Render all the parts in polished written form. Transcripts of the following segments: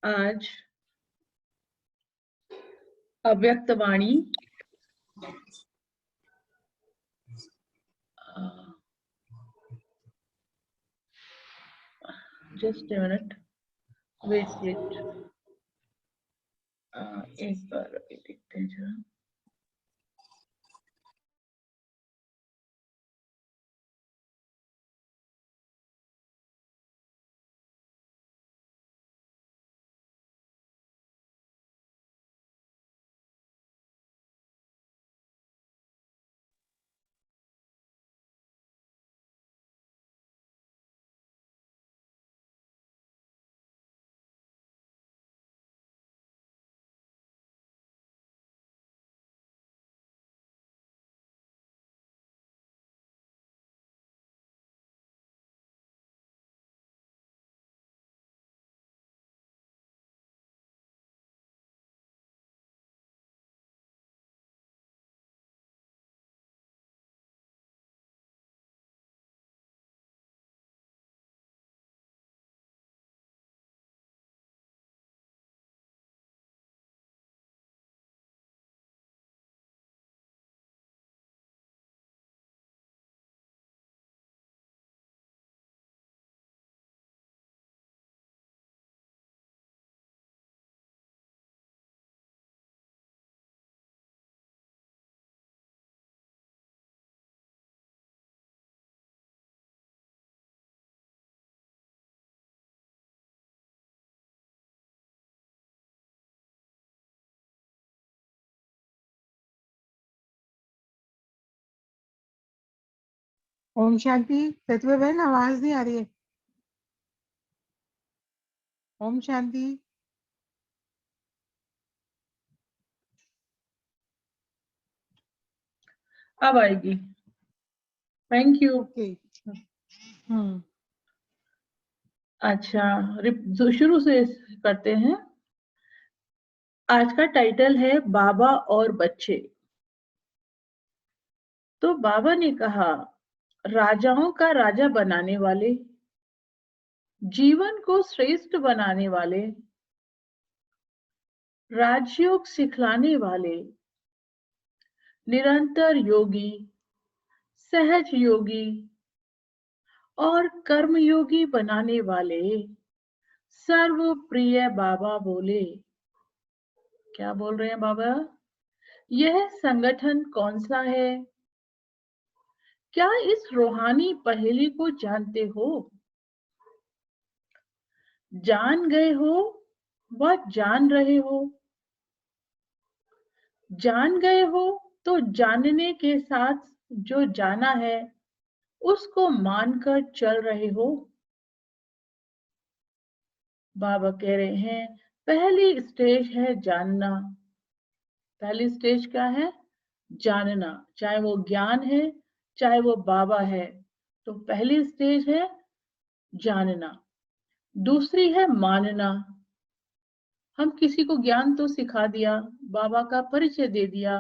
आज अव्यक्तवाणी just a minute wait एक बार अभी देखते हैं जरा। ओम शांति। सतवे बहन आवाज नहीं आ रही है। ओम शांति। अब आएगी। Thank you. ओके। अच्छा, शुरू से करते हैं। आज का टाइटल है बाबा और बच्चे। तो बाबा ने कहा, राजाओं का राजा बनाने वाले, जीवन को श्रेष्ठ बनाने वाले, राजयोग सिखलाने वाले, निरंतर योगी, सहज योगी और कर्मयोगी बनाने वाले सर्व प्रिय बाबा बोले। क्या बोल रहे हैं बाबा? यह संगठन कौन सा है? क्या इस रूहानी पहेली को जानते हो? जान गए हो व जान रहे हो? जान गए हो तो जानने के साथ जो जाना है उसको मानकर चल रहे हो। बाबा कह रहे हैं, पहली स्टेज है जानना। पहली स्टेज क्या है? जानना। चाहे वो ज्ञान है, चाहे वो बाबा है, तो पहली स्टेज है जानना। दूसरी है मानना। हम किसी को ज्ञान तो सिखा दिया, बाबा का परिचय दे दिया,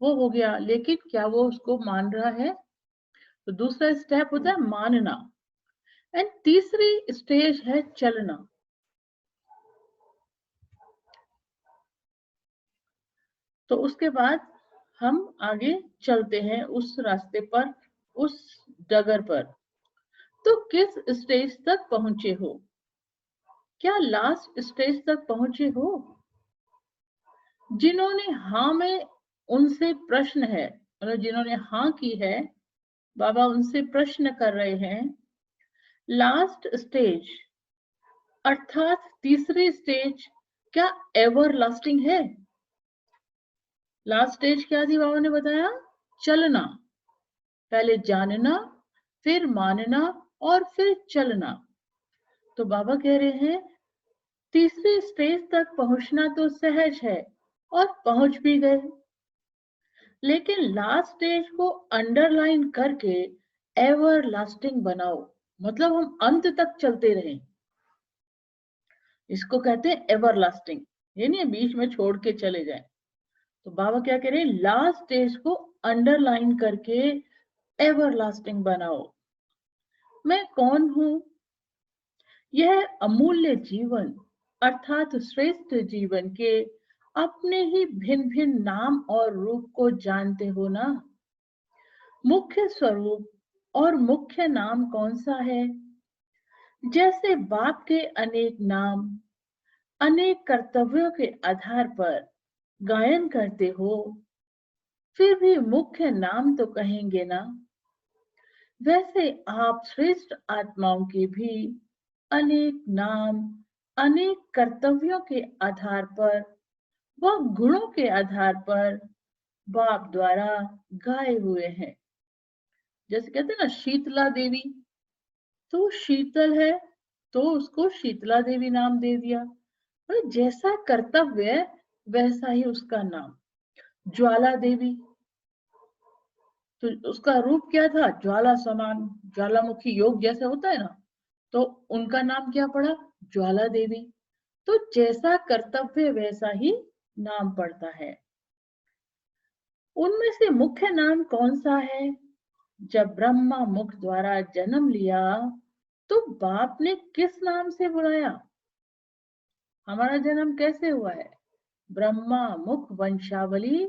वो हो गया, लेकिन क्या वो उसको मान रहा है? तो दूसरा स्टेप होता है मानना। एंड तीसरी स्टेज है चलना। तो उसके बाद हम आगे चलते हैं उस रास्ते पर, उस डगर पर। तो किस स्टेज तक पहुंचे हो? क्या लास्ट स्टेज तक पहुंचे हो? जिन्होंने हाँ में, उनसे प्रश्न है, मतलब जिन्होंने हाँ की है, बाबा उनसे प्रश्न कर रहे हैं। लास्ट स्टेज अर्थात तीसरी स्टेज क्या एवर लास्टिंग है? लास्ट स्टेज क्या थी? बाबा ने बताया चलना। पहले जानना, फिर मानना और फिर चलना। तो बाबा कह रहे हैं, तीसरी स्टेज तक पहुंचना तो सहज है और पहुंच भी गए, लेकिन लास्ट स्टेज को अंडरलाइन करके एवर लास्टिंग बनाओ, मतलब हम अंत तक चलते रहें। इसको कहते हैं एवर लास्टिंग, ये नहीं बीच में छोड़ के चले जाएं। तो बाबा क्या कह रहे हैं? लास्ट स्टेज को अंडरलाइन करके एवर लास्टिंग बनाओ। मैं कौन हूं? यह अमूल्य जीवन अर्थात श्रेष्ठ जीवन के अपने ही भिन्न भिन्न नाम और रूप को जानते हो ना। मुख्य स्वरूप और मुख्य नाम कौन सा है? जैसे बाप के अनेक नाम अनेक कर्तव्यों के आधार पर गायन करते हो, फिर भी मुख्य नाम तो कहेंगे ना। वैसे आप श्रेष्ठ आत्माओं के भी अनेक नाम अनेक कर्तव्यों के आधार पर व गुणों के आधार पर बाप द्वारा गाए हुए हैं। जैसे कहते हैं ना शीतला देवी, तो शीतल है तो उसको शीतला देवी नाम दे दिया, और जैसा कर्तव्य वैसा ही उसका नाम। ज्वाला देवी, तो उसका रूप क्या था? ज्वाला समान, ज्वालामुखी योग जैसे होता है ना, तो उनका नाम क्या पड़ा? ज्वाला देवी। तो जैसा कर्तव्य वैसा ही नाम पड़ता है। उनमें से मुख्य नाम कौन सा है? जब ब्रह्मा मुख द्वारा जन्म लिया तो बाप ने किस नाम से बुलाया? हमारा जन्म कैसे हुआ है? ब्रह्मा मुख वंशावली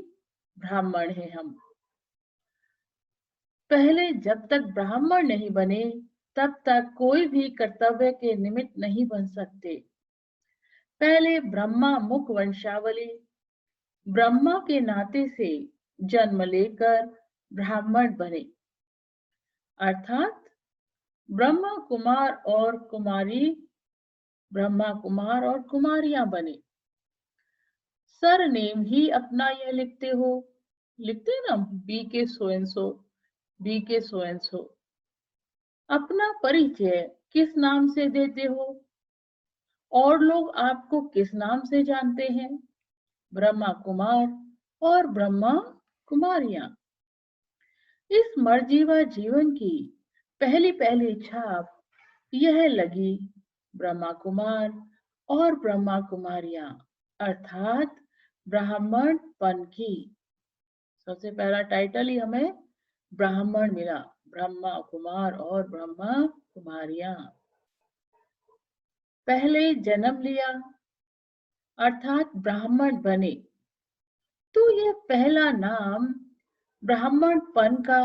ब्राह्मण है हम। पहले जब तक ब्राह्मण नहीं बने तब तक कोई भी कर्तव्य के निमित्त नहीं बन सकते। पहले ब्रह्मा मुख वंशावली ब्रह्मा के नाते से जन्म लेकर ब्राह्मण बने, अर्थात ब्रह्मा कुमार और कुमारी, ब्रह्मा कुमार और कुमारियां बने। सरनेम ही अपना यह लिखते हो, लिखते हैं ना, बी के सो एंड सो, बी के सो एंड सो। अपना परिचय किस नाम से देते हो? और लोग आपको किस नाम से जानते हैं? ब्रह्मा कुमार और ब्रह्मा कुमारियां। इस मर्जीवा जीवन की पहली पहली छाप यह लगी ब्रह्मा कुमार और ब्रह्मा कुमारियां, अर्थात ब्राह्मण पन की। सबसे पहला टाइटल ही हमें ब्राह्मण मिला, ब्रह्मा कुमार और ब्रह्मा कुमारियां। पहले जन्म लिया अर्थात ब्राह्मण बने, तो यह पहला नाम ब्राह्मणपन का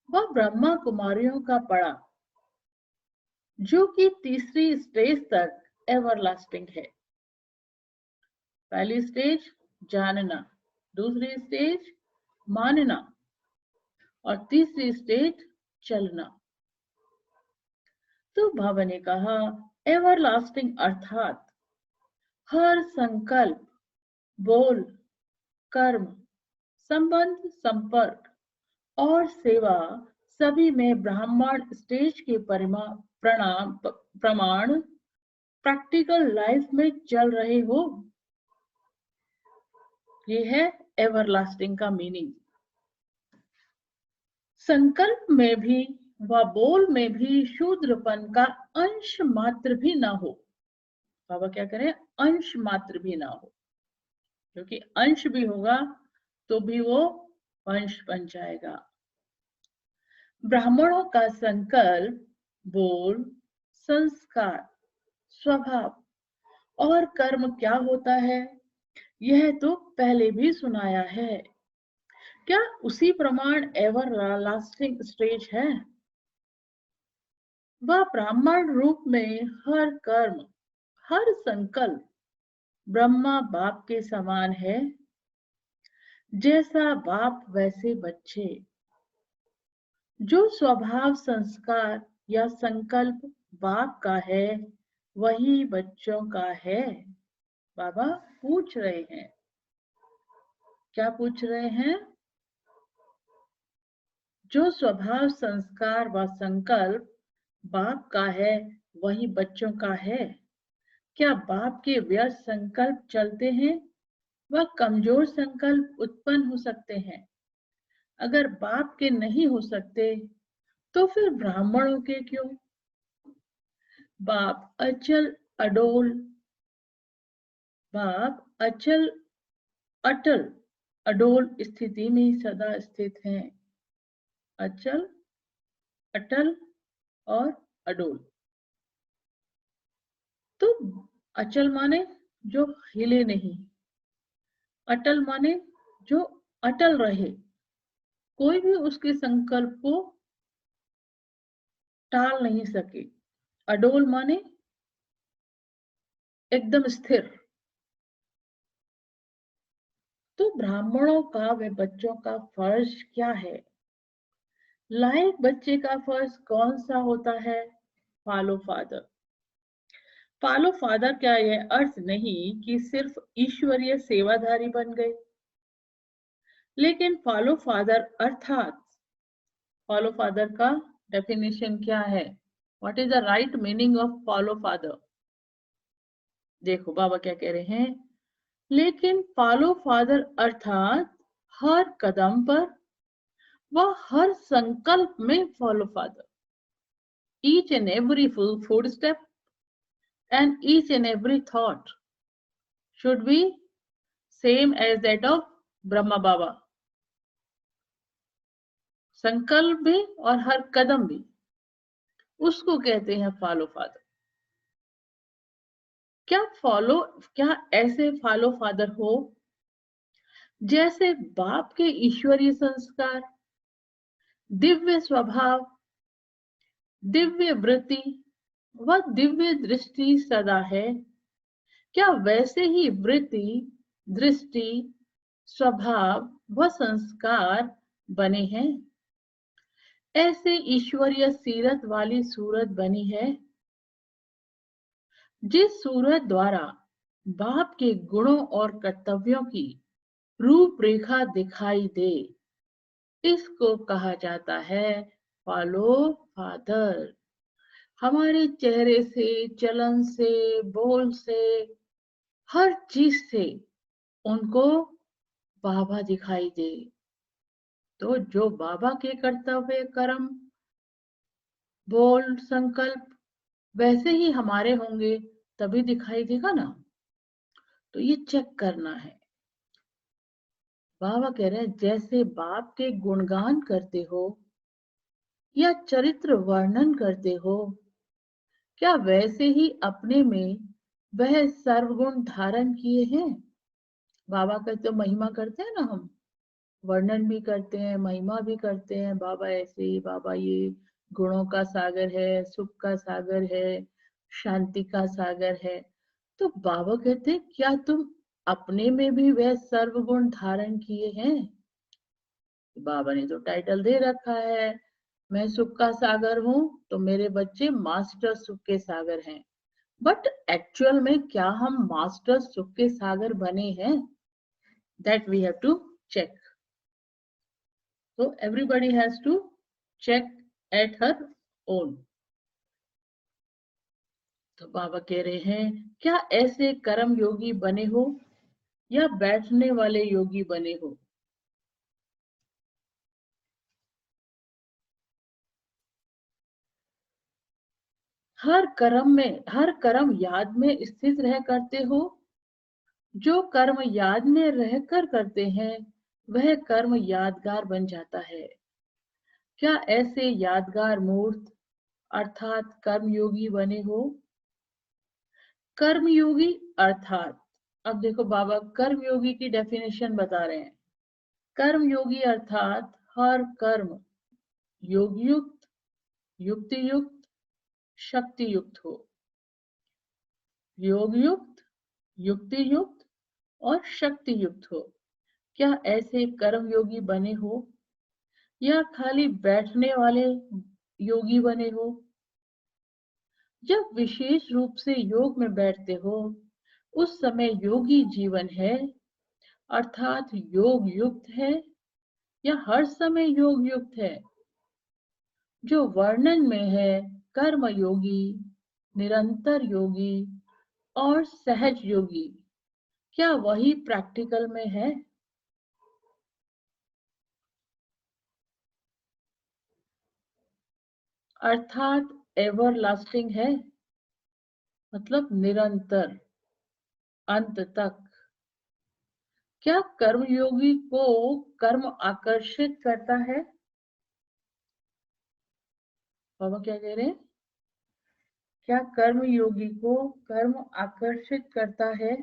व ब्रह्मा कुमारियों का पड़ा, जो कि तीसरी स्टेज तक एवरलास्टिंग है। पहली स्टेज जानना, दूसरी स्टेज मानना और तीसरी स्टेज चलना। तो बाबा ने कहा एवरलास्टिंग अर्थात हर संकल्प, बोल, कर्म, संबंध, संपर्क और सेवा सभी में ब्राह्मण स्टेज के प्रमाण प्रैक्टिकल लाइफ में चल रहे हो। ये है एवरलास्टिंग का मीनिंग। संकल्प में भी व बोल में भी शूद्रपन का अंश मात्र भी ना हो। बाबा क्या करें? अंश मात्र भी ना हो, क्योंकि अंश भी होगा तो भी वो वंश बन जाएगा। ब्राह्मणों का संकल्प, बोल, संस्कार, स्वभाव और कर्म क्या होता है, यह तो पहले भी सुनाया है। क्या उसी प्रमाण एवर लास्टिंग स्टेज है? वह ब्राह्मण रूप में हर कर्म, हर संकल्प ब्रह्मा बाप के समान है। जैसा बाप वैसे बच्चे। जो स्वभाव, संस्कार या संकल्प बाप का है वही बच्चों का है। बाबा पूछ रहे हैं, क्या पूछ रहे हैं? जो स्वभाव, संस्कार व संकल्प बाप का है वही बच्चों का है। क्या बाप के व्यर्थ संकल्प चलते हैं व कमजोर संकल्प उत्पन्न हो सकते हैं? अगर बाप के नहीं हो सकते तो फिर ब्राह्मणों के क्यों? बाप अचल अडोल, बाप अचल अटल अडोल स्थिति में सदा स्थित हैं। अचल, अटल और अडोल। तो अचल माने जो हिले नहीं, अटल माने जो अटल रहे, कोई भी उसके संकल्प को टाल नहीं सके। अडोल माने एकदम स्थिर। तो ब्राह्मणों का व बच्चों का फर्ज क्या है? लायक बच्चे का फर्ज कौन सा होता है? Follow father. फॉलो फादर क्या यह अर्थ नहीं कि सिर्फ ईश्वरीय सेवाधारी बन गए, लेकिन फॉलो फादर अर्थात फॉलो फादर का डेफिनेशन क्या है? What is the right meaning of follow father? देखो बाबा क्या कह रहे हैं, लेकिन फॉलो फादर अर्थात हर कदम पर व हर संकल्प में follow father. Each and every full footstep and each and every thought should be same as that of Brahma Baba. संकल्प भी और हर कदम भी, उसको कहते हैं फॉलो फादर। क्या ऐसे फॉलो फादर हो जैसे बाप के ईश्वरीय संस्कार, दिव्य स्वभाव, दिव्य वृत्ति व दिव्य दृष्टि सदा है? क्या वैसे ही वृत्ति, दृष्टि, स्वभाव व संस्कार बने हैं? ऐसे ईश्वरीय सीरत वाली सूरत बनी है जिस सूरत द्वारा बाप के गुणों और कर्तव्यों की रूपरेखा दिखाई दे, इसको कहा जाता है फॉलो फादर। हमारे चेहरे से, चलन से, बोल से, हर चीज से उनको बाबा दिखाई दे। तो जो बाबा के कर्तव्य, कर्म, बोल, संकल्प वैसे ही हमारे होंगे तभी दिखाई देगा ना। तो ये चेक करना है। बाबा कह रहे हैं जैसे बाप के गुणगान करते हो या चरित्र वर्णन करते हो, क्या वैसे ही अपने में वह सर्वगुण धारण किए हैं? बाबा का तो महिमा करते हैं ना हम, वर्णन भी करते हैं, महिमा भी करते हैं। बाबा ऐसे, बाबा ये गुणों का सागर है, सुख का सागर है, शांति का सागर है। तो बाबा कहते हैं क्या तुम अपने में भी वह सर्वगुण धारण किए हैं? बाबा ने तो टाइटल दे रखा है, मैं सुख का सागर हूं, तो मेरे बच्चे मास्टर सुख के सागर हैं। बट एक्चुअल में क्या हम मास्टर सुख के सागर बने हैं? That we have to check. So everybody has to check at her own. तो बाबा कह रहे हैं क्या ऐसे कर्म योगी बने हो या बैठने वाले योगी बने हो? हर कर्म याद में स्थित रह करते हो। जो कर्म याद में रहकर करते हैं वह कर्म यादगार बन जाता है। क्या ऐसे यादगार मूर्त अर्थात कर्मयोगी बने हो? कर्मयोगी अर्थात, अब देखो बाबा कर्मयोगी की डेफिनेशन बता रहे हैं। कर्मयोगी अर्थात हर कर्म योगयुक्त, युक्ति युक्त, शक्ति युक्त हो। योग युक्त, युक्ति युक्त और शक्ति युक्त हो। क्या ऐसे कर्म योगी बने हो या खाली बैठने वाले योगी बने हो? जब विशेष रूप से योग में बैठते हो उस समय योगी जीवन है अर्थात योग युक्त है या हर समय योग युक्त है? जो वर्णन में है कर्म योगी, निरंतर योगी और सहज योगी, क्या वही प्रैक्टिकल में है? अर्थात एवरलास्टिंग है, मतलब निरंतर, अंत तक। क्या कर्मयोगी को कर्म आकर्षित करता है? बाबा क्या कह रहे हैं? क्या कर्म योगी को कर्म आकर्षित करता है?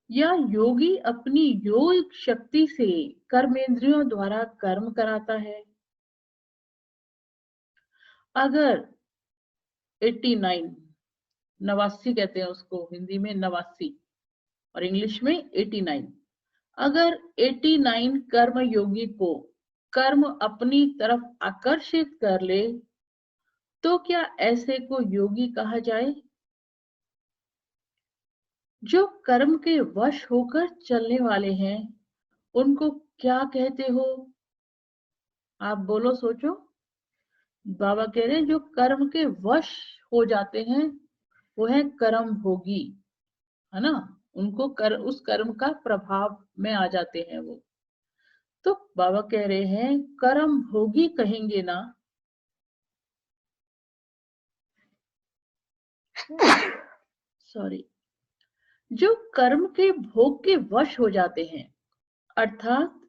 या योगी अपनी योग शक्ति से कर्मेंद्रियों द्वारा कर्म कराता है? अगर 89 89 कहते हैं उसको, हिंदी में 89 और इंग्लिश में 89, अगर 89 कर्म योगी को कर्म अपनी तरफ आकर्षित कर ले तो क्या ऐसे को योगी कहा जाए? जो कर्म के वश होकर चलने वाले हैं उनको क्या कहते हो? आप बोलो, सोचो। बाबा कह रहे हैं जो कर्म के वश हो जाते हैं वो है कर्म भोगी, है ना। उनको उस कर्म का प्रभाव में आ जाते हैं वो। तो बाबा कह रहे हैं कर्म भोगी कहेंगे ना, सॉरी, जो कर्म के भोग के वश हो जाते हैं, अर्थात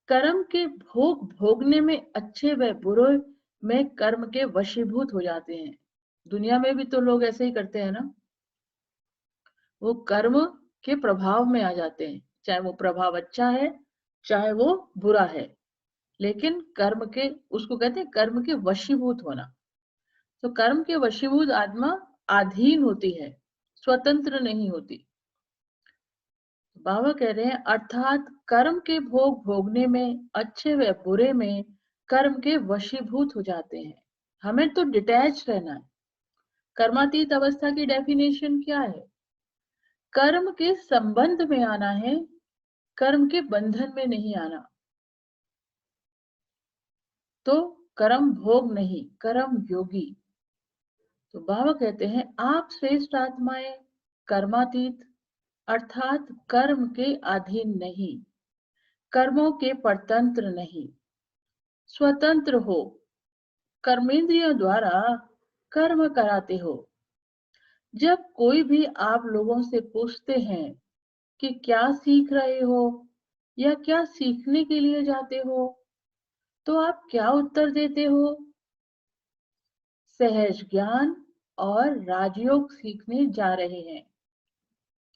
कर्म के भोग भोगने में अच्छे व बुरे में कर्म के वशीभूत हो जाते हैं। दुनिया में भी तो लोग ऐसे ही करते हैं ना, वो कर्म के प्रभाव में आ जाते हैं, चाहे वो प्रभाव अच्छा है चाहे वो बुरा है, लेकिन कर्म के, उसको कहते हैं कर्म के वशीभूत होना। तो कर्म के वशीभूत आत्मा अधीन होती है, स्वतंत्र नहीं होती। बाबा कह रहे हैं अर्थात कर्म के भोग भोगने में, अच्छे व बुरे में कर्म के वशीभूत हो जाते हैं। हमें तो डिटैच रहना है। कर्मातीत अवस्था की डेफिनेशन क्या है? कर्म के संबंध में आना है, कर्म के बंधन में नहीं आना। तो कर्म भोग नहीं, कर्म योगी। तो बाबा कहते हैं आप श्रेष्ठ आत्माएं कर्मातीत अर्थात कर्म के अधीन नहीं, कर्मों के परतंत्र नहीं, स्वतंत्र हो, कर्मेंद्रियों द्वारा कर्म कराते हो। जब कोई भी आप लोगों से पूछते हैं कि क्या सीख रहे हो या क्या सीखने के लिए जाते हो, तो आप क्या उत्तर देते हो? सहज ज्ञान और राजयोग सीखने जा रहे हैं,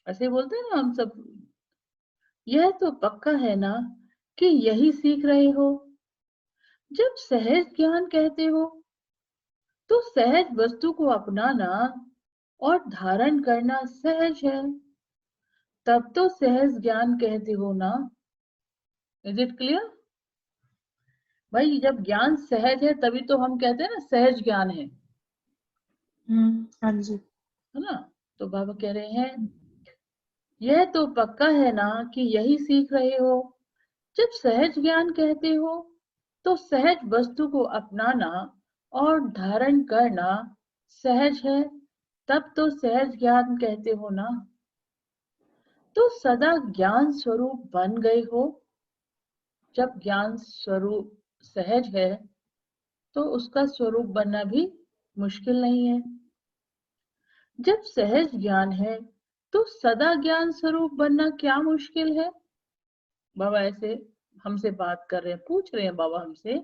ऐसे बोलते हैं ना हम सब। यह तो पक्का है ना कि यही सीख रहे हो? जब सहज ज्ञान कहते हो तो सहज वस्तु को अपनाना और धारण करना सहज है, तब तो सहज ज्ञान कहते हो ना। Is it clear? भाई जब ज्ञान सहज है तभी तो हम कहते हैं ना सहज ज्ञान है हाँ जी। ना। तो बाबा कह रहे हैं यह तो पक्का है ना कि यही सीख रहे हो। जब सहज ज्ञान कहते हो तो सहज वस्तु को अपनाना और धारण करना सहज है, तब तो सहज ज्ञान कहते हो ना। तो सदा ज्ञान स्वरूप बन गए हो। जब ज्ञान स्वरूप सहज है तो उसका स्वरूप बनना भी मुश्किल नहीं है। जब सहज ज्ञान है तो सदा ज्ञान स्वरूप बनना क्या मुश्किल है? बाबा ऐसे हमसे बात कर रहे हैं, पूछ रहे हैं बाबा हमसे।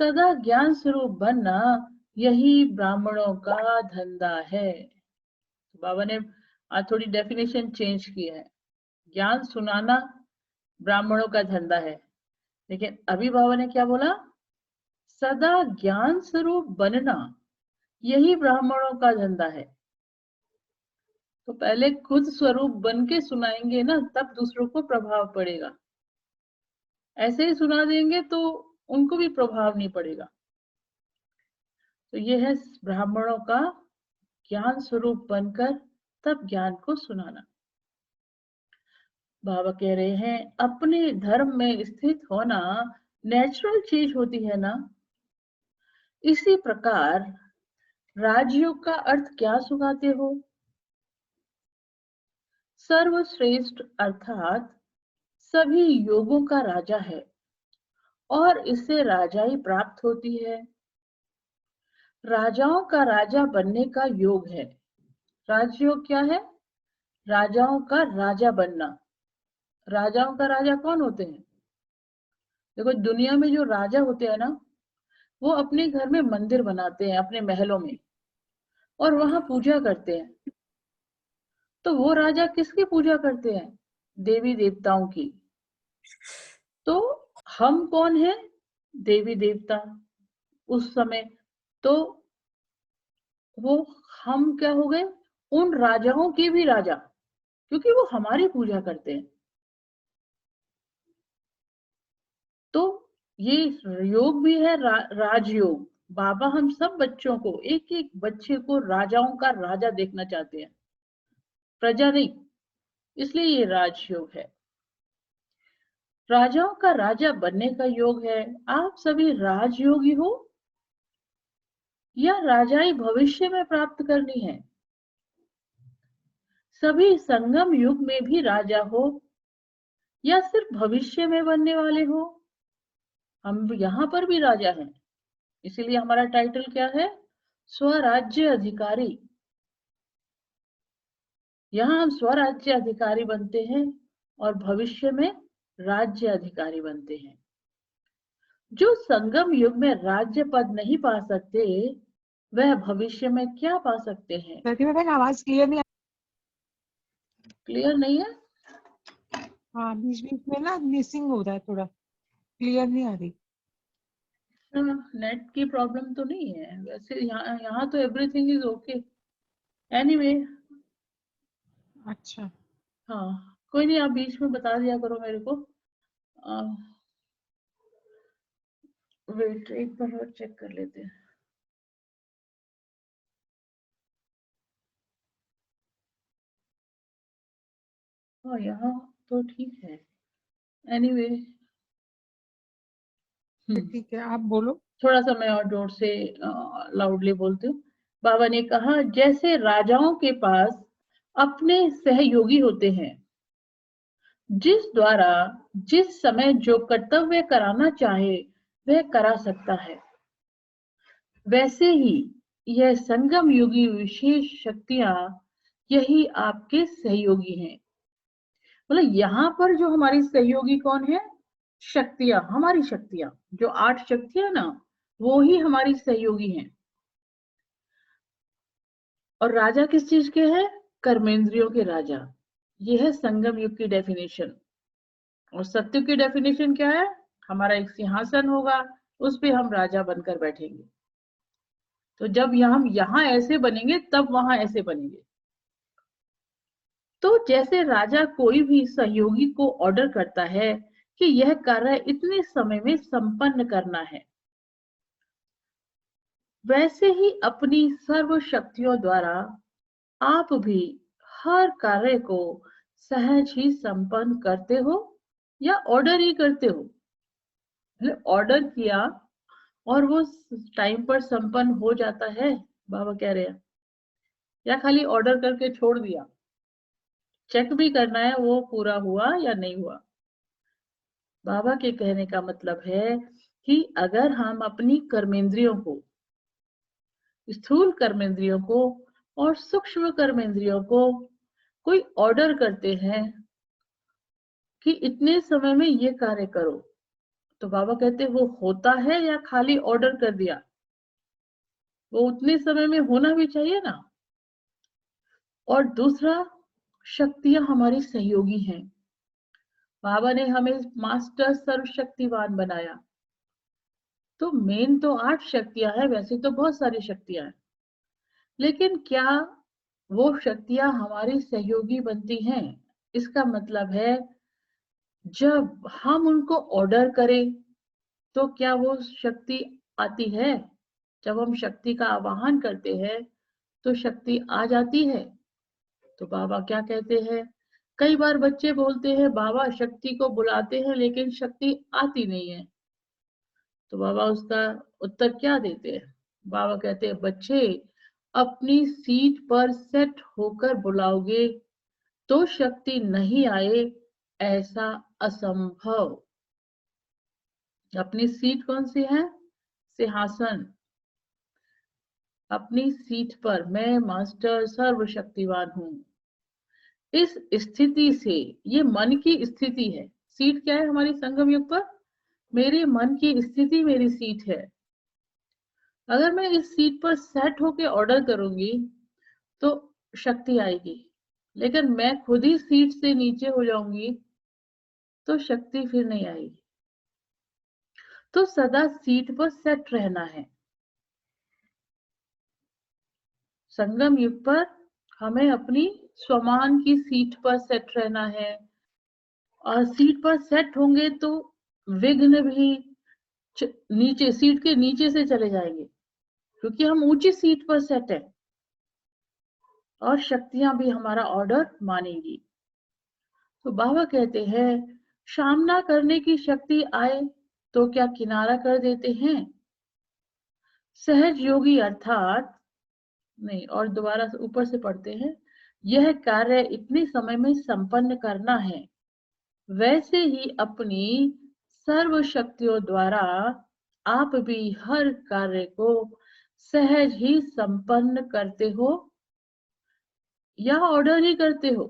सदा ज्ञान स्वरूप बनना यही ब्राह्मणों का धंधा है। तो बाबा ने आज थोड़ी डेफिनेशन चेंज की है। ज्ञान सुनाना ब्राह्मणों का धंधा है, लेकिन अभी बाबा ने क्या बोला? सदा ज्ञान स्वरूप बनना यही ब्राह्मणों का धंधा है। तो पहले खुद स्वरूप बन के सुनाएंगे ना, तब दूसरों को प्रभाव पड़ेगा। ऐसे ही सुना देंगे तो उनको भी प्रभाव नहीं पड़ेगा। तो ये है ब्राह्मणों का ज्ञान स्वरूप बनकर तब ज्ञान को सुनाना। बाबा कह रहे हैं अपने धर्म में स्थित होना नेचुरल चीज होती है ना। इसी प्रकार राजयोग का अर्थ क्या सुनाते हो? सर्वश्रेष्ठ अर्थात सभी योगों का राजा है और इससे राजाई प्राप्त होती है। राजाओं का राजा बनने का योग है। राजयोग क्या है? राजाओं का राजा बनना। राजाओं का राजा कौन होते हैं? देखो दुनिया में जो राजा होते हैं ना, वो अपने घर में मंदिर बनाते हैं अपने महलों में, और वहां पूजा करते हैं। तो वो राजा किसकी पूजा करते हैं? देवी देवताओं की। तो हम कौन है? देवी देवता उस समय। तो वो हम क्या हो गए? उन राजाओं के भी राजा, क्योंकि वो हमारी पूजा करते हैं। तो ये योग भी है राजयोग। बाबा हम सब बच्चों को, एक एक बच्चे को राजाओं का राजा देखना चाहते हैं, प्रजा नहीं। इसलिए ये राजयोग है। राजाओं का राजा बनने का योग है। आप सभी राजयोगी हो या राजाई भविष्य में प्राप्त करनी है? सभी संगम युग में भी राजा हो या सिर्फ भविष्य में बनने वाले हो? हम यहाँ पर भी राजा हैं, इसीलिए हमारा टाइटल क्या है? स्वराज्य अधिकारी। यहाँ हम स्वराज्य अधिकारी बनते हैं और भविष्य में राज्य अधिकारी बनते हैं। जो संगम युग में राज्य पद नहीं पा सकते, वह भविष्य में क्या पा सकते हैं? प्रतिभा बहन आवाज क्लियर नहीं क्लियर नहीं है? हाँ, बीच बीच में ना मिसिंग हो रहा है, थोड़ा क्लियर नहीं आ रही। नेट की प्रॉब्लम तो नहीं है वैसे, यहाँ तो एवरीथिंग इज ओके। एनीवे, अच्छा, हाँ कोई नहीं, आप बीच में बता दिया करो मेरे को। वेट, एक बार और चेक कर लेते हैं। हाँ यहाँ तो ठीक है। एनीवे, ठीक है, आप बोलो। थोड़ा सा मैं और जोर से लाउडली बोलती हूँ। बाबा ने कहा, जैसे राजाओं के पास अपने सहयोगी होते हैं, जिस द्वारा जिस समय जो कर्तव्य कराना चाहे वह करा सकता है, वैसे ही यह संगम युगी विशेष शक्तियां यही आपके सहयोगी हैं। मतलब यहाँ पर जो हमारी सहयोगी कौन है? शक्तियां, हमारी शक्तियां, जो 8 शक्तियां ना, वो ही हमारी सहयोगी हैं। और राजा किस चीज के हैं? कर्मेंद्रियों के राजा। ये है संगम युग की डेफिनेशन। और सत्य की डेफिनेशन क्या है? हमारा एक सिंहासन होगा, उस पे हम राजा बनकर बैठेंगे। तो जब हम यहाँ ऐसे बनेंगे तब वहां ऐसे बनेंगे। तो जैसे राजा कोई भी सहयोगी को ऑर्डर करता है कि यह कार्य इतने समय में संपन्न करना है, वैसे ही अपनी सर्व शक्तियों द्वारा आप भी हर कार्य को सहज ही संपन्न करते हो या ऑर्डर ही करते हो? ऑर्डर किया और वो टाइम पर संपन्न हो जाता है, बाबा कह रहे हैं, या खाली ऑर्डर करके छोड़ दिया? चेक भी करना है वो पूरा हुआ या नहीं हुआ। बाबा के कहने का मतलब है कि अगर हम अपनी कर्मेंद्रियों को, स्थूल कर्मेंद्रियों को और सूक्ष्म कर्मेंद्रियों को कोई ऑर्डर करते हैं कि इतने समय में ये कार्य करो, तो बाबा कहते हैं वो होता है या खाली ऑर्डर कर दिया? वो उतने समय में होना भी चाहिए ना। और दूसरा, शक्तियां हमारी सहयोगी हैं। बाबा ने हमें मास्टर सर्वशक्तिवान बनाया। तो मेन तो 8 शक्तियां हैं, वैसे तो बहुत सारी शक्तियां हैं, लेकिन क्या वो शक्तियां हमारी सहयोगी बनती हैं? इसका मतलब है जब हम उनको ऑर्डर करें तो क्या वो शक्ति आती है? जब हम शक्ति का आवाहन करते हैं तो शक्ति आ जाती है। तो बाबा क्या कहते हैं? कई बार बच्चे बोलते हैं बाबा शक्ति को बुलाते हैं लेकिन शक्ति आती नहीं है। तो बाबा उसका उत्तर क्या देते हैं? बाबा कहते हैं, बच्चे अपनी सीट पर सेट होकर बुलाओगे तो शक्ति नहीं आए, ऐसा असंभव। अपनी सीट कौन सी है? सिंहासन। अपनी सीट पर मैं मास्टर सर्वशक्तिवान हूं, इस स्थिति से, ये मन की स्थिति है, सीट क्या है हमारी संगम युग पर, मेरे मन की स्थिति मेरी सीट है। अगर मैं इस सीट पर सेट होके ऑर्डर करूंगी तो शक्ति आएगी, लेकिन मैं खुद ही सीट से नीचे हो जाऊंगी तो शक्ति फिर नहीं आएगी। तो सदा सीट पर सेट रहना है। संगम युग पर हमें अपनी स्वमान की सीट पर सेट रहना है, और सीट पर सेट होंगे तो विघ्न भी नीचे, सीट के नीचे से चले जाएंगे, क्योंकि हम ऊंची सीट पर सेट है, और शक्तियां भी हमारा ऑर्डर मानेंगी। तो बाबा कहते हैं, सामना करने की शक्ति आए तो क्या किनारा कर देते हैं। सहज योगी अर्थात, नहीं, और दोबारा ऊपर से पढ़ते हैं, यह कार्य इतने समय में संपन्न करना है, वैसे ही अपनी सर्व शक्तियों द्वारा आप भी हर कार्य को सहज ही संपन्न करते हो या ऑर्डर ही करते हो।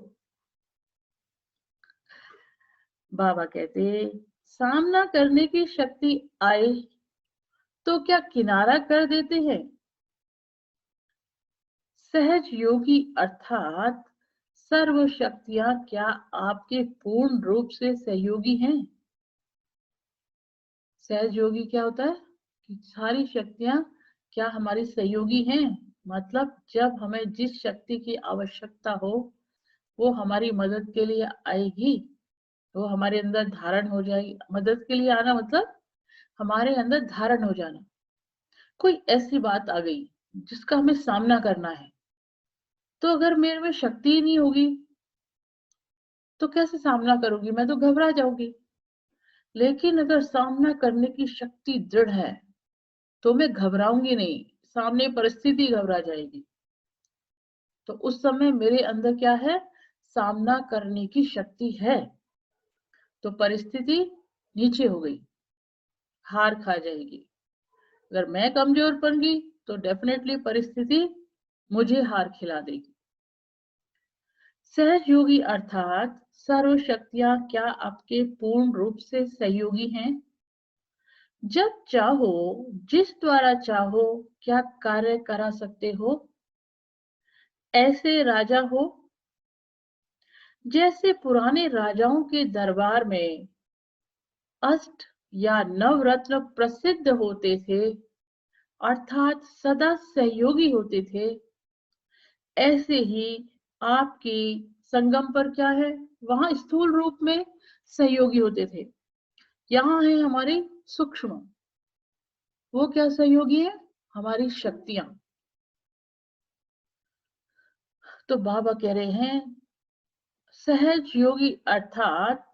बाबा कहते, सामना करने की शक्ति आए तो क्या किनारा कर देते हैं। सहज योगी अर्थात सर्व शक्तियां क्या आपके पूर्ण रूप से सहयोगी हैं। सहज योगी क्या होता है कि सारी शक्तियां क्या हमारी सहयोगी हैं, मतलब जब हमें जिस शक्ति की आवश्यकता हो वो हमारी मदद के लिए आएगी, वो हमारे अंदर धारण हो जाएगी। मदद के लिए आना मतलब हमारे अंदर धारण हो जाना। कोई ऐसी बात आ गई जिसका हमें सामना करना है, तो अगर मेरे में शक्ति ही नहीं होगी तो कैसे सामना करूंगी, मैं तो घबरा जाऊंगी। लेकिन अगर सामना करने की शक्ति दृढ़ है तो मैं घबराऊंगी नहीं, सामने परिस्थिति घबरा जाएगी। तो उस समय मेरे अंदर क्या है, सामना करने की शक्ति है। तो परिस्थिति नीचे हो गई, हार खा जाएगी। अगर मैं कमजोर बन गई तो डेफिनेटली परिस्थिति मुझे हार खिला देगी। सहज योगी अर्थात सर्व शक्तियां क्या आपके पूर्ण रूप से सहयोगी हैं। जब चाहो, जिस द्वारा चाहो, क्या कार्य करा सकते हो। ऐसे राजा हो जैसे पुराने राजाओं के दरबार में अष्ट या नवरत्न प्रसिद्ध होते थे, अर्थात सदा सहयोगी होते थे। ऐसे ही आपकी संगम पर क्या है, वहां स्थूल रूप में सहयोगी होते थे। यहाँ है हमारे सूक्ष्म, वो क्या सहयोगी है, हमारी शक्तियां। तो बाबा कह रहे हैं, सहज योगी अर्थात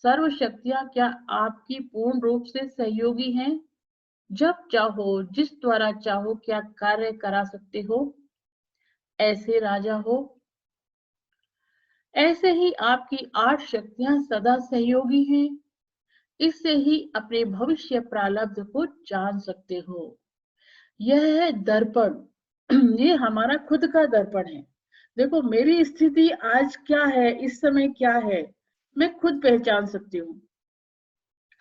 सर्व शक्तियां क्या आपकी पूर्ण रूप से सहयोगी हैं। जब चाहो, जिस द्वारा चाहो, क्या कार्य करा सकते हो। ऐसे राजा हो। ऐसे ही आपकी 8 शक्तियां सदा सहयोगी हैं। इससे ही अपने भविष्य प्रारब्ध को जान सकते हो। यह है दर्पण, ये हमारा खुद का दर्पण है। देखो मेरी स्थिति आज क्या है, इस समय क्या है, मैं खुद पहचान सकती हूँ।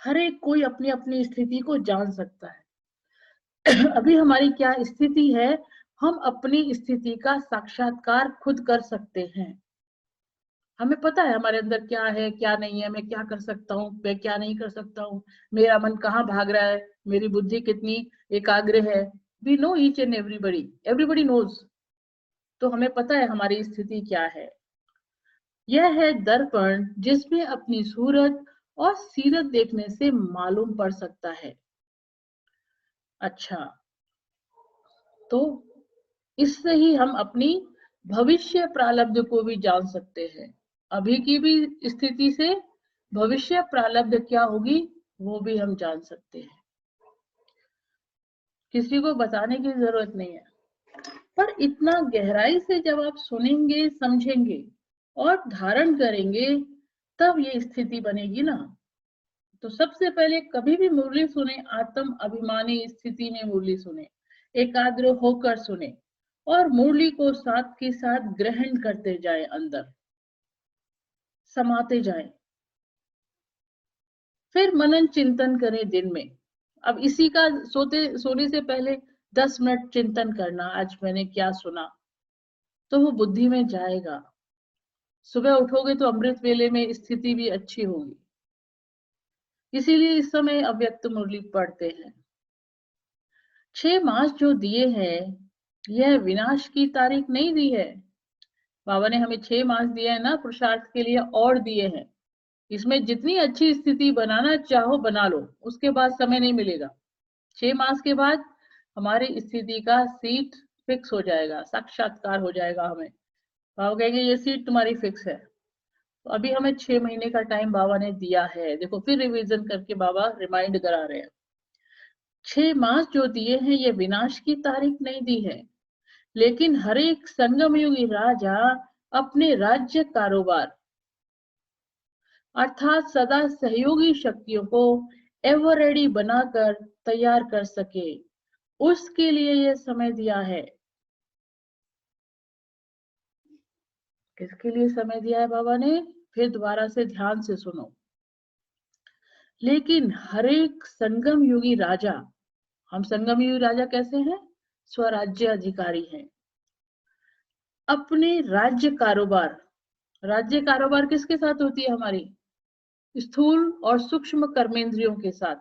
हर एक कोई अपनी अपनी स्थिति को जान सकता है। अभी हमारी क्या स्थिति है, हम अपनी स्थिति का साक्षात्कार खुद कर सकते हैं। हमें पता है हमारे अंदर क्या है क्या नहीं है, मैं क्या कर सकता हूँ, मैं क्या नहीं कर सकता हूँ, मेरा मन कहाँ भाग रहा है, मेरी बुद्धि कितनी एकाग्र है। We know each and everybody knows. तो हमें पता है हमारी स्थिति क्या है। यह है दर्पण जिसमें अपनी सूरत और सीरत देखने से मालूम पड़ सकता है। अच्छा, तो इससे ही हम अपनी भविष्य प्रारब्ध को भी जान सकते हैं। अभी की भी स्थिति से भविष्य प्रारब्ध क्या होगी वो भी हम जान सकते हैं। किसी को बताने की जरूरत नहीं है, पर इतना गहराई से जब आप सुनेंगे, समझेंगे और धारण करेंगे, तब ये स्थिति बनेगी ना। तो सबसे पहले कभी भी मुरली सुने, आत्म अभिमानी स्थिति में मुरली सुने, एकाग्र होकर सुने और मुरली को साथ के साथ ग्रहण करते जाए अंदर। समाते जाएं। फिर मनन चिंतन करें दिन में। अब इसी का सोने से पहले 10 मिनट चिंतन करना, आज मैंने क्या सुना, तो वो बुद्धि में जाएगा। सुबह उठोगे तो अमृत वेले में स्थिति भी अच्छी होगी। इसीलिए इस समय अव्यक्त मुरली पढ़ते हैं। 6 मास जो दिए हैं, यह विनाश की तारीख नहीं दी है। बाबा ने हमें 6 मास दिए हैं ना, पुरुषार्थ के लिए और दिए हैं। इसमें जितनी अच्छी स्थिति बनाना चाहो बना लो, उसके बाद समय नहीं मिलेगा। 6 मास के बाद हमारी स्थिति का सीट फिक्स हो जाएगा, साक्षात्कार हो जाएगा। हमें बाबा कहेंगे ये सीट तुम्हारी फिक्स है। तो अभी हमें 6 महीने का टाइम बाबा ने दिया है। देखो फिर रिवीजन करके बाबा रिमाइंड करा रहे हैं। 6 मास जो दिए हैं ये विनाश की तारीख नहीं दी है, लेकिन हर एक संगम युगी राजा अपने राज्य कारोबार अर्थात सदा सहयोगी शक्तियों को एवर रेडी बनाकर तैयार कर सके, उसके लिए यह समय दिया है। किसके लिए समय दिया है बाबा ने? फिर दोबारा से ध्यान से सुनो। लेकिन हर एक संगम युगी राजा, हम संगम युगी राजा कैसे हैं? स्वराज्य अधिकारी हैं। अपने राज्य कारोबार किसके साथ होती है? हमारी स्थूल और सूक्ष्म कर्मेंद्रियों के साथ,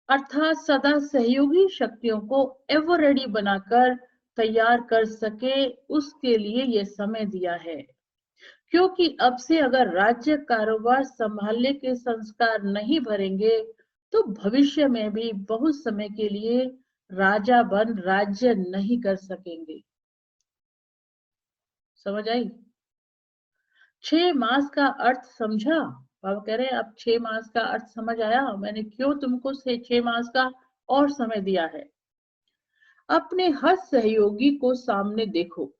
अर्थात सदा सहयोगी शक्तियों को एवर रेडी बनाकर तैयार कर सके, उसके लिए यह समय दिया है। क्योंकि अब से अगर राज्य कारोबार संभालने के संस्कार नहीं भरेंगे तो भविष्य में भी बहुत समय के लिए राजा बन राज्य नहीं कर सकेंगे। समझ आई? 6 मास का अर्थ समझा? बाबा कह रहे हैं अब 6 मास का अर्थ समझ आया, मैंने क्यों तुमको 6 मास का और समय दिया है। अपने हर सहयोगी को सामने देखो,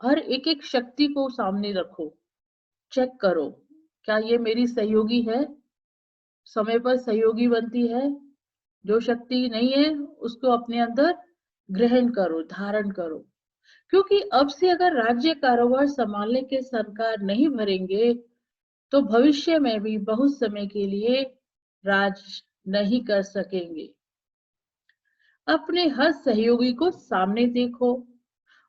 हर एक शक्ति को सामने रखो, चेक करो क्या ये मेरी सहयोगी है, समय पर सहयोगी बनती है। जो शक्ति नहीं है उसको अपने अंदर ग्रहण करो, धारण करो। क्योंकि अब से अगर राज्य कारोबार संभालने के सरकार नहीं भरेंगे तो भविष्य में भी बहुत समय के लिए राज नहीं कर सकेंगे। अपने हर सहयोगी को सामने देखो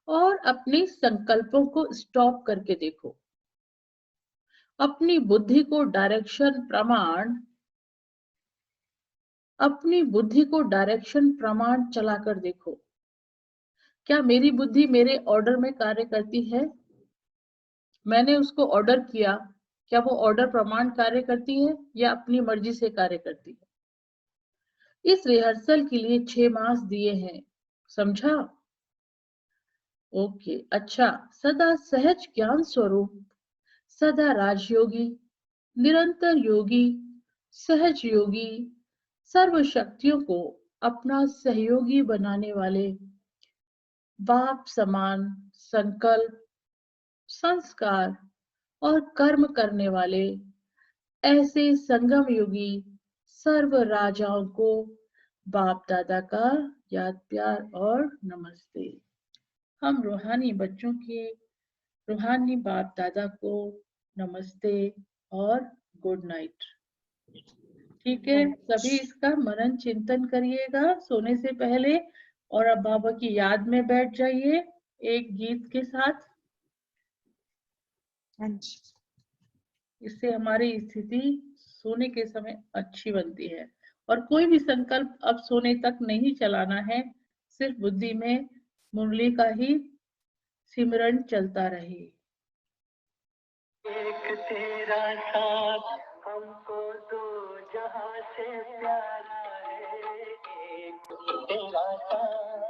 और अपने संकल्पों को स्टॉप करके देखो। अपनी बुद्धि को डायरेक्शन प्रमाण चलाकर देखो। क्या मेरी बुद्धि मेरे ऑर्डर में कार्य करती है? मैंने उसको ऑर्डर किया, क्या वो ऑर्डर प्रमाण कार्य करती है या अपनी मर्जी से कार्य करती है? इस रिहर्सल के लिए 6 मास दिए हैं, समझा? ओके, अच्छा। सदा सहज ज्ञान स्वरूप, सदा राजयोगी, निरंतर योगी, सहज योगी, सर्व शक्तियों को अपना सहयोगी बनाने वाले, बाप समान संकल्प, संस्कार और कर्म करने वाले ऐसे संगम युगी सर्व राजाओं को बाप दादा का याद प्यार और नमस्ते। हम रूहानी बच्चों के रूहानी बाप दादा को नमस्ते और गुड नाइट। ठीक है, सभी इसका मनन चिंतन करिएगा सोने से पहले और अब बाबा की याद में बैठ जाइए एक गीत के साथ। इससे हमारी स्थिति सोने के समय अच्छी बनती है। और कोई भी संकल्प अब सोने तक नहीं चलाना है, सिर्फ बुद्धि में मुरली का ही सिमरन चलता रहे। एक तेरा साथ हमको दो जहां से प्यारा है, एक तेरा साथ